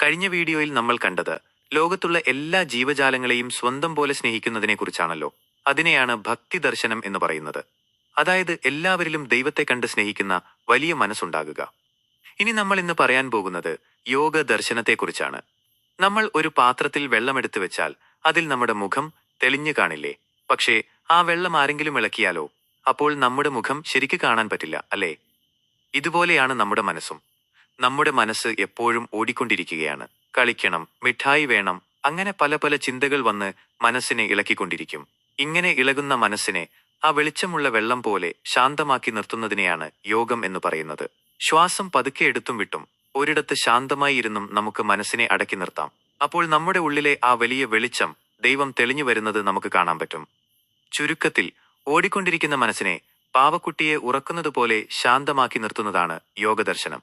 കഴിഞ്ഞ വീഡിയോയിൽ നമ്മൾ കണ്ടത് ലോകത്തുള്ള എല്ലാ ജീവജാലങ്ങളെയും സ്വന്തം പോലെ സ്നേഹിക്കുന്നതിനെക്കുറിച്ചാണല്ലോ. അതിനെയാണ് ഭക്തി ദർശനം എന്ന് പറയുന്നത്. അതായത് എല്ലാവരിലും ദൈവത്തെ കണ്ട് സ്നേഹിക്കുന്ന വലിയ മനസ്സുണ്ടാകുക. ഇനി നമ്മൾ ഇന്ന് പറയാൻ പോകുന്നത് യോഗ ദർശനത്തെക്കുറിച്ചാണ്. നമ്മൾ ഒരു പാത്രത്തിൽ വെള്ളമെടുത്ത് വെച്ചാൽ അതിൽ നമ്മുടെ മുഖം തെളിഞ്ഞു കാണില്ലേ? പക്ഷേ ആ വെള്ളം ആരെങ്കിലും ഇളക്കിയാലോ? അപ്പോൾ നമ്മുടെ മുഖം ശരിക്ക് കാണാൻ പറ്റില്ല, അല്ലേ? ഇതുപോലെയാണ് നമ്മുടെ മനസ്സും. നമ്മുടെ മനസ്സ് എപ്പോഴും ഓടിക്കൊണ്ടിരിക്കുകയാണ്. കളിക്കണം, മിഠായി വേണം, അങ്ങനെ പല പല ചിന്തകൾ വന്ന് മനസ്സിനെ ഇളക്കിക്കൊണ്ടിരിക്കും. ഇങ്ങനെ ഇളകുന്ന മനസ്സിനെ ആ വെളിച്ചമുള്ള വെള്ളം പോലെ ശാന്തമാക്കി നിർത്തുന്നതിനെയാണ് യോഗം എന്ന് പറയുന്നത്. ശ്വാസം പതുക്കെ എടുത്തും വിട്ടും ഒരിടത്ത് ശാന്തമായി ഇരുന്നും നമുക്ക് മനസ്സിനെ അടക്കി നിർത്താം. അപ്പോൾ നമ്മുടെ ഉള്ളിലെ ആ വലിയ വെളിച്ചം, ദൈവം തെളിഞ്ഞു വരുന്നത് നമുക്ക് കാണാൻ പറ്റും. ചുരുക്കത്തിൽ, ഓടിക്കൊണ്ടിരിക്കുന്ന മനസ്സിനെ പാവക്കുട്ടിയെ ഉറക്കുന്നതുപോലെ ശാന്തമാക്കി നിർത്തുന്നതാണ് യോഗദർശനം.